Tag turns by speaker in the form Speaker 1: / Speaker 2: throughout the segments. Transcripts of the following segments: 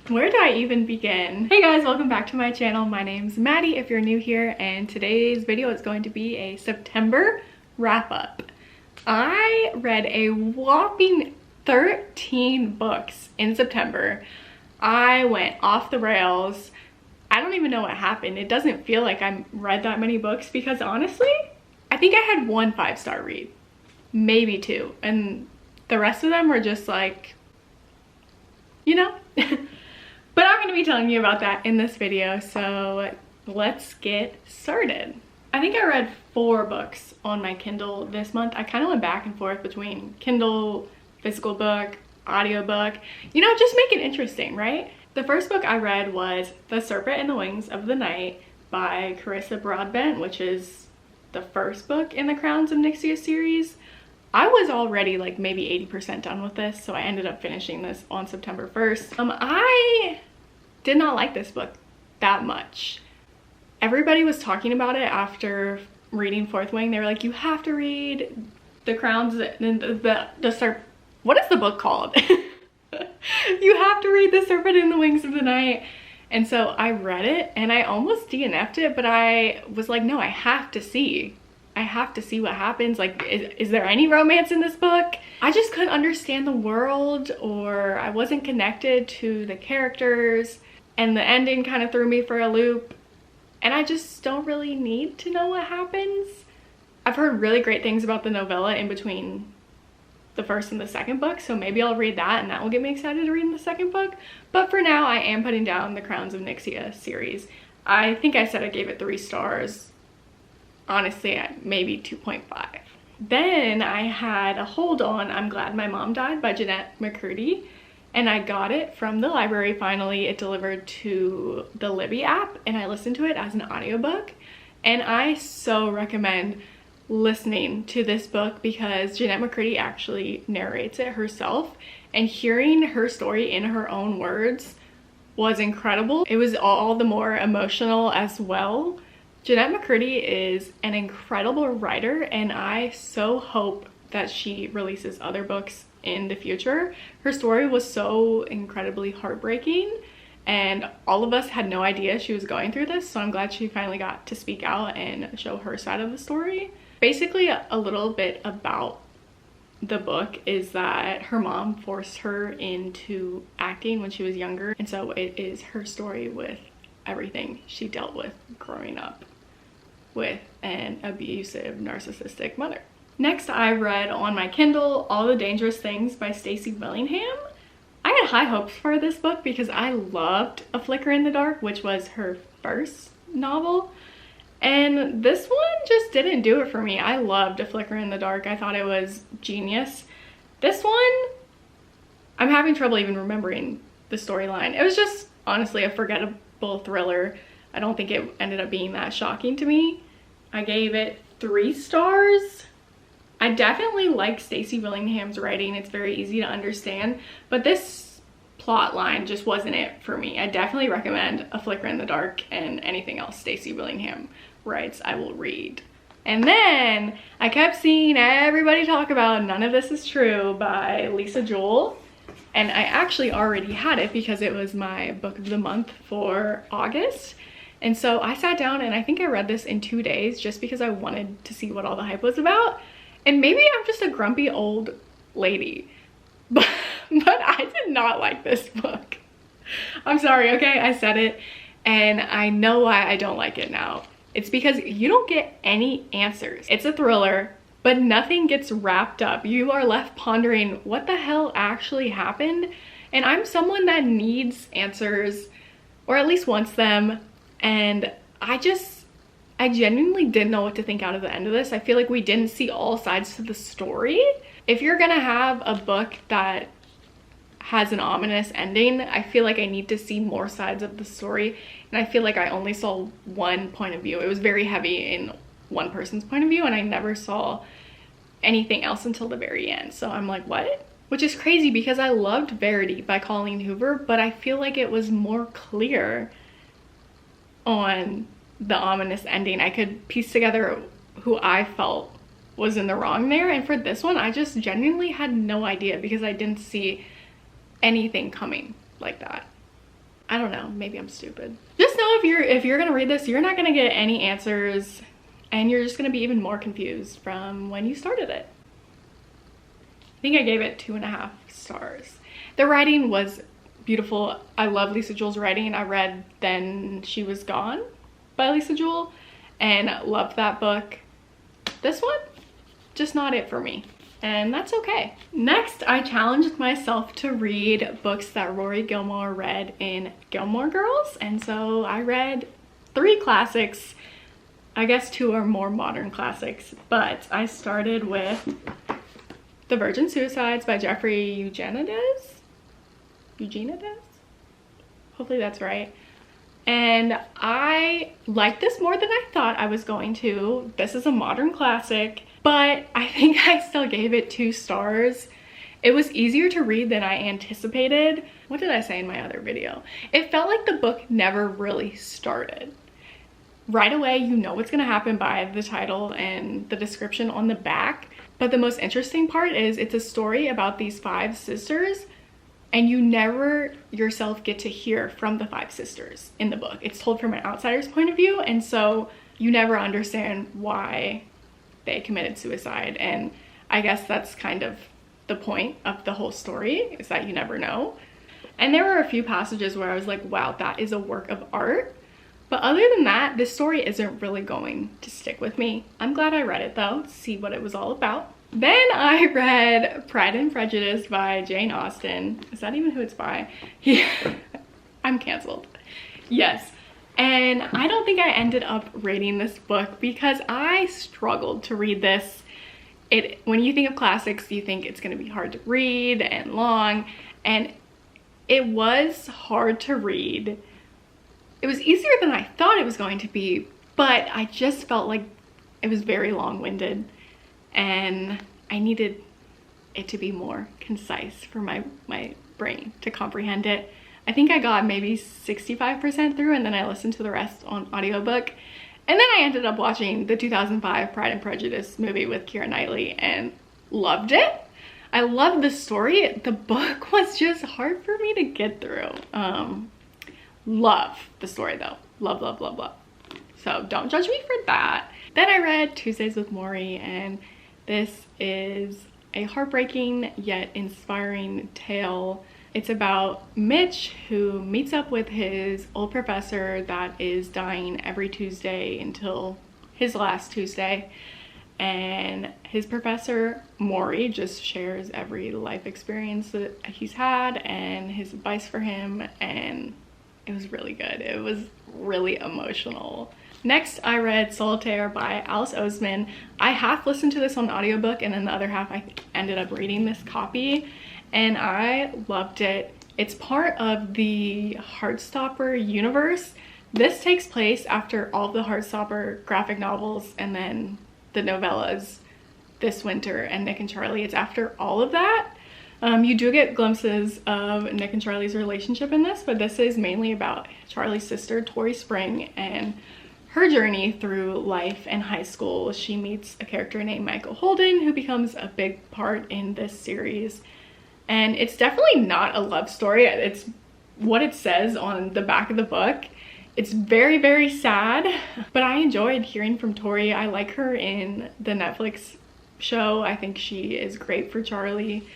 Speaker 1: Where do I even begin? Hey guys, welcome back to my channel. My name's Maddie if you're new here, and today's video is going to be a September wrap up. I read a whopping 13 books in September. I went off the rails. I don't even know what happened. It doesn't feel like I read that many books because honestly, I think I had one 5-star read, maybe two, and the rest of them were just like, you know. But I'm going to be telling you about that in this video, so let's get started. I think I read 4 books on my Kindle this month. I kind of went back and forth between Kindle, physical book, audiobook, you know, just make it interesting, right? The first book I read was The Serpent and the Wings of the Night by Carissa Broadbent, which is the first book in the Crowns of Nyxia series. I was already like maybe 80% done with this, so I ended up finishing this on September 1st. I did not like this book that much. Everybody was talking about it after reading Fourth Wing. They were like, you have to read The Crowns, what is the book called? You have to read The Serpent and the Wings of the Night. And so I read it and I almost DNF'd it, but I was like, no, I have to see what happens. Like, is there any romance in this book? I just couldn't understand the world, or I wasn't connected to the characters, and the ending kind of threw me for a loop, and I just don't really need to know what happens. I've heard really great things about the novella in between the first and the second book, so maybe I'll read that and that will get me excited to read the second book. But for now, I am putting down the Crowns of Nyxia series. I think I said I gave it 3 stars. Honestly, maybe 2.5. Then I had a hold on I'm Glad My Mom Died by Jeanette McCurdy, and I got it from the library finally. It delivered to the Libby app and I listened to it as an audiobook, and I so recommend listening to this book because Jeanette McCurdy actually narrates it herself, and hearing her story in her own words was incredible. It was all the more emotional as well. Jeanette McCurdy is an incredible writer, and I so hope that she releases other books in the future. Her story was so incredibly heartbreaking, and all of us had no idea she was going through this, so I'm glad she finally got to speak out and show her side of the story. Basically, a little bit about the book is that her mom forced her into acting when she was younger, and so it is her story with everything she dealt with growing up with an abusive, narcissistic mother. Next, I read on my Kindle All the Dangerous Things by Stacey Willingham. I had high hopes for this book because I loved A Flicker in the Dark, which was her first novel, and this one just didn't do it for me. I loved A Flicker in the Dark. I thought it was genius. This one, I'm having trouble even remembering the storyline. It was just honestly a forgettable thriller. I don't think it ended up being that shocking to me. I gave it 3 stars. I definitely like Stacey Willingham's writing. It's very easy to understand, but this plot line just wasn't it for me. I definitely recommend A Flicker in the Dark, and anything else Stacey Willingham writes I will read. And then I kept seeing everybody talk about None of This Is True by Lisa Joel, and I actually already had it because it was my book of the month for August. And so I sat down and I think I read this in 2 days just because I wanted to see what all the hype was about. And maybe I'm just a grumpy old lady, but I did not like this book. I'm sorry, okay? I said it, and I know why I don't like it now. It's because you don't get any answers. It's a thriller, but nothing gets wrapped up. You are left pondering what the hell actually happened. And I'm someone that needs answers, or at least wants them. And I genuinely didn't know what to think out of the end of this. I feel like we didn't see all sides to the story. If you're gonna have a book that has an ominous ending, I feel like I need to see more sides of the story. And I feel like I only saw one point of view. It was very heavy in one person's point of view, and I never saw anything else until the very end. So I'm like, what? Which is crazy because I loved Verity by Colleen Hoover, but I feel like it was more clear on the ominous ending. I could piece together who I felt was in the wrong there, and for this one I just genuinely had no idea because I didn't see anything coming like that. I don't know, maybe I'm stupid. Just know if you're gonna read this, you're not gonna get any answers, and you're just gonna be even more confused from when you started it. I think I gave it 2.5 stars. The writing was beautiful. I love Lisa Jewell's writing. I read Then She Was Gone by Lisa Jewell and loved that book. This one, just not it for me, and that's okay. Next, I challenged myself to read books that Rory Gilmore read in Gilmore Girls, and so I read 3 classics. I guess 2 are more modern classics, but I started with The Virgin Suicides by Jeffrey Eugenides? Hopefully that's right. And I liked this more than I thought I was going to. This is a modern classic, but I think I still gave it 2 stars. It was easier to read than I anticipated. What did I say in my other video? It felt like the book never really started. Right away, you know what's gonna happen by the title and the description on the back. But the most interesting part is it's a story about these 5 sisters, and you never yourself get to hear from the 5 sisters in the book. It's told from an outsider's point of view, and so you never understand why they committed suicide. And I guess that's kind of the point of the whole story, is that you never know. And there were a few passages where I was like, wow, that is a work of art. But other than that, this story isn't really going to stick with me. I'm glad I read it though, to see what it was all about. Then I read Pride and Prejudice by Jane Austen. Is that even who it's by? Yeah. I'm canceled. Yes. And I don't think I ended up rating this book because I struggled to read this. When you think of classics, you think it's going to be hard to read and long, and it was hard to read. It was easier than I thought it was going to be, but I just felt like it was very long-winded, and I needed it to be more concise for my brain to comprehend it. I think I got maybe 65% through, and then I listened to the rest on audiobook. And then I ended up watching the 2005 Pride and Prejudice movie with Keira Knightley and loved it. I loved the story. The book was just hard for me to get through. Love the story though. Love, love, love, love. So don't judge me for that. Then I read Tuesdays with Morrie, and this is a heartbreaking yet inspiring tale. It's about Mitch, who meets up with his old professor that is dying every Tuesday until his last Tuesday. And his professor, Morrie, just shares every life experience that he's had and his advice for him. And it was really good. It was really emotional. Next, I read Solitaire by Alice Oseman. I half listened to this on audiobook, and then the other half I ended up reading this copy, and I loved it. It's part of the Heartstopper universe. This takes place after all the Heartstopper graphic novels and then the novellas this winter and Nick and Charlie. It's after all of that. You do get glimpses of Nick and Charlie's relationship in this, but this is mainly about Charlie's sister, Tori Spring, and her journey through life and high school. She meets a character named Michael Holden, who becomes a big part in this series. And it's definitely not a love story. It's what it says on the back of the book. It's very, very sad, but I enjoyed hearing from Tori. I like her in the Netflix show. I think she is great for Charlie,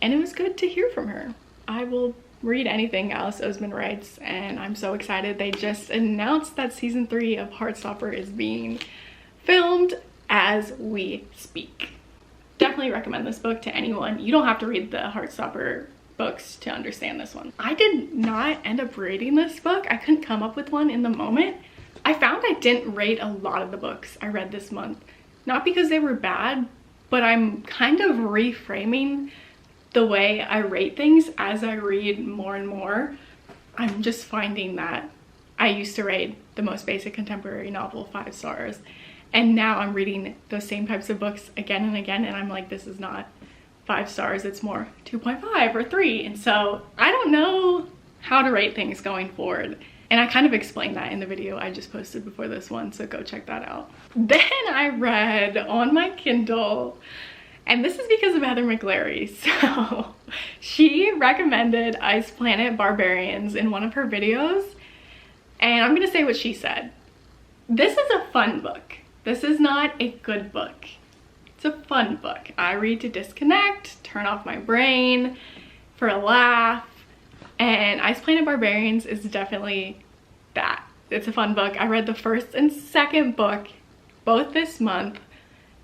Speaker 1: and it was good to hear from her. I will read anything Alice Oseman writes, and I'm so excited. They just announced that season 3 of Heartstopper is being filmed as we speak. Definitely recommend this book to anyone. You don't have to read the Heartstopper books to understand this one. I did not end up rating this book. I couldn't come up with one in the moment. I found I didn't rate a lot of the books I read this month. Not because they were bad, but I'm kind of reframing the way I rate things as I read more and more. I'm just finding that I used to rate the most basic contemporary novel 5 stars, and now I'm reading those same types of books again and again, and I'm like, this is not 5 stars, it's more 2.5 or 3. And so I don't know how to rate things going forward, and I kind of explained that in the video I just posted before this one, so go check that out. Then I read on my Kindle And this is because of Heather McLary. So she recommended Ice Planet Barbarians in one of her videos. And I'm gonna say what she said. This is a fun book. This is not a good book. It's a fun book. I read to disconnect, turn off my brain, for a laugh. And Ice Planet Barbarians is definitely that. It's a fun book. I read the first and second book both this month,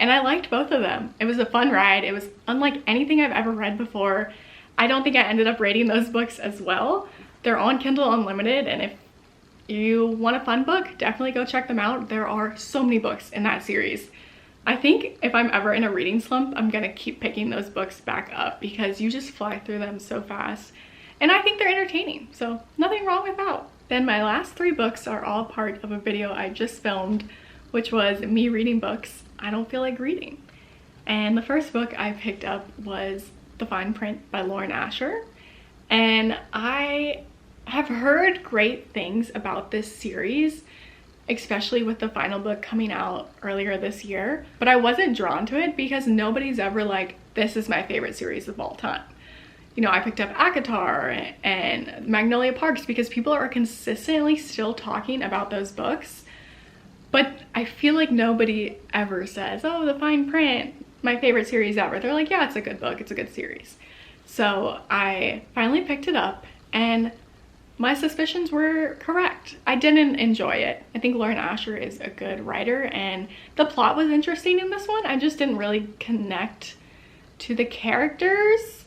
Speaker 1: and I liked both of them. It was a fun ride. It was unlike anything I've ever read before. I don't think I ended up rating those books as well. They're on Kindle Unlimited, and if you want a fun book, definitely go check them out. There are so many books in that series. I think if I'm ever in a reading slump, I'm gonna keep picking those books back up because you just fly through them so fast. And I think they're entertaining, so nothing wrong with that. Then my last 3 books are all part of a video I just filmed, which was me reading books I don't feel like reading. And the first book I picked up was The Fine Print by Lauren Asher. And I have heard great things about this series, especially with the final book coming out earlier this year. But I wasn't drawn to it because nobody's ever like, this is my favorite series of all time. You know, I picked up ACOTAR and Magnolia Parks because people are consistently still talking about those books. But I feel like nobody ever says, oh, The Fine Print, my favorite series ever. They're like, yeah, it's a good book, it's a good series. So I finally picked it up and my suspicions were correct. I didn't enjoy it. I think Lauren Asher is a good writer and the plot was interesting in this one. I just didn't really connect to the characters.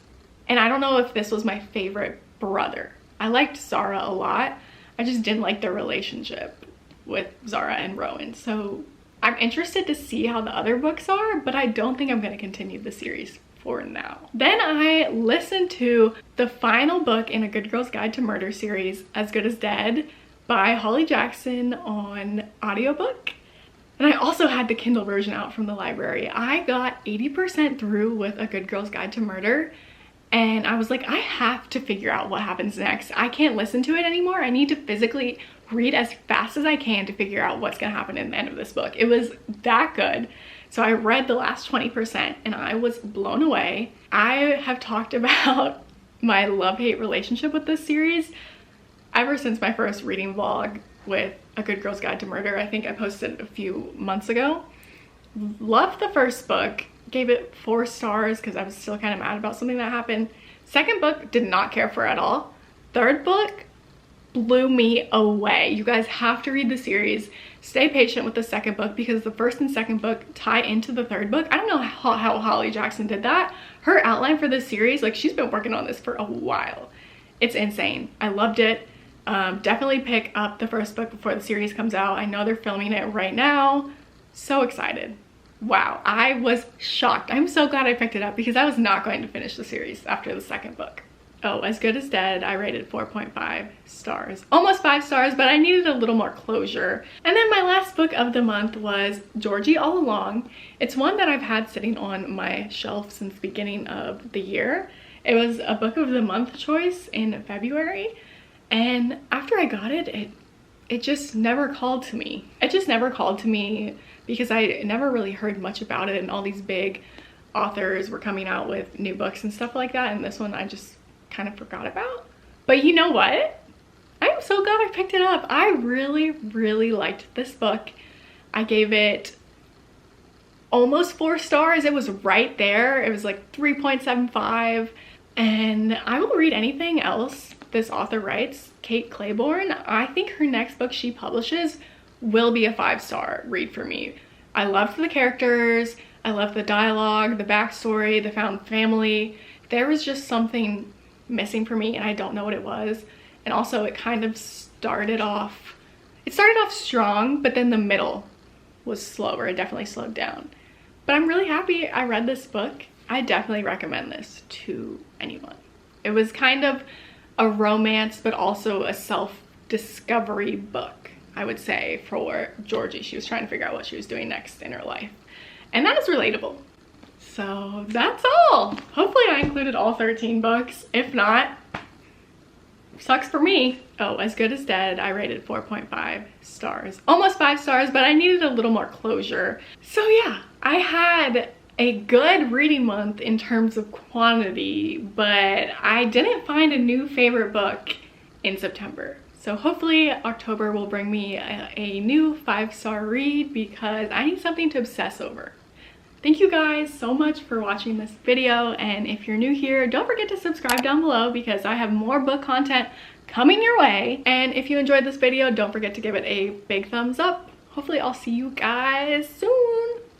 Speaker 1: And I don't know if this was my favorite brother. I liked Zara a lot. I just didn't like their relationship with Zara and Rowan. So I'm interested to see how the other books are, but I don't think I'm going to continue the series for now. Then I listened to the final book in A Good Girl's Guide to Murder series, As Good as Dead, by Holly Jackson on audiobook. And I also had the Kindle version out from the library. I got 80% through with A Good Girl's Guide to Murder. And I was like, I have to figure out what happens next. I can't listen to it anymore. I need to physically read as fast as I can to figure out what's gonna happen in the end of this book. It was that good. So I read the last 20% and I was blown away. I have talked about my love-hate relationship with this series ever since my first reading vlog with A Good Girl's Guide to Murder. I think I posted a few months ago. Loved the first book. Gave it 4 stars because I was still kind of mad about something that happened. Second book, did not care for at all. Third book blew me away. You guys have to read the series. Stay patient with the second book because the first and second book tie into the third book. I don't know how Holly Jackson did that. Her outline for this series, like she's been working on this for a while. It's insane. I loved it. Definitely pick up the first book before the series comes out. I know they're filming it right now. So excited. Wow, I was shocked. I'm so glad I picked it up because I was not going to finish the series after the second book. Oh, As Good as Dead, I rated 4.5 stars. Almost 5 stars, but I needed a little more closure. And then my last book of the month was Georgie All Along. It's one that I've had sitting on my shelf since the beginning of the year. It was a book of the month choice in February. And after I got it, it just never called to me. It just never called to me because I never really heard much about it and all these big authors were coming out with new books and stuff like that, and this one I just kind of forgot about. But you know what? I'm so glad I picked it up. I really liked this book. I gave it almost 4 stars. It was right there. It was like 3.75, and I will read anything else this author writes. Kate Claiborne, I think her next book she publishes will be a 5-star read for me. I loved the characters, I loved the dialogue, the backstory, the found family. There was just something missing for me and I don't know what it was. And also it kind of started off strong, but then the middle was slower. It definitely slowed down. But I'm really happy I read this book. I definitely recommend this to anyone. It was kind of a romance, but also a self-discovery book, I would say, for Georgie. She was trying to figure out what she was doing next in her life. And that is relatable. So that's all. Hopefully I included all 13 books. If not, sucks for me. Oh, As Good as Dead, I rated 4.5 stars. Almost 5 stars, but I needed a little more closure. So yeah, I had a good reading month in terms of quantity, but I didn't find a new favorite book in September. So hopefully October will bring me a new 5-star read because I need something to obsess over. Thank you guys so much for watching this video, and if you're new here, don't forget to subscribe down below because I have more book content coming your way. And if you enjoyed this video, don't forget to give it a big thumbs up. Hopefully I'll see you guys soon.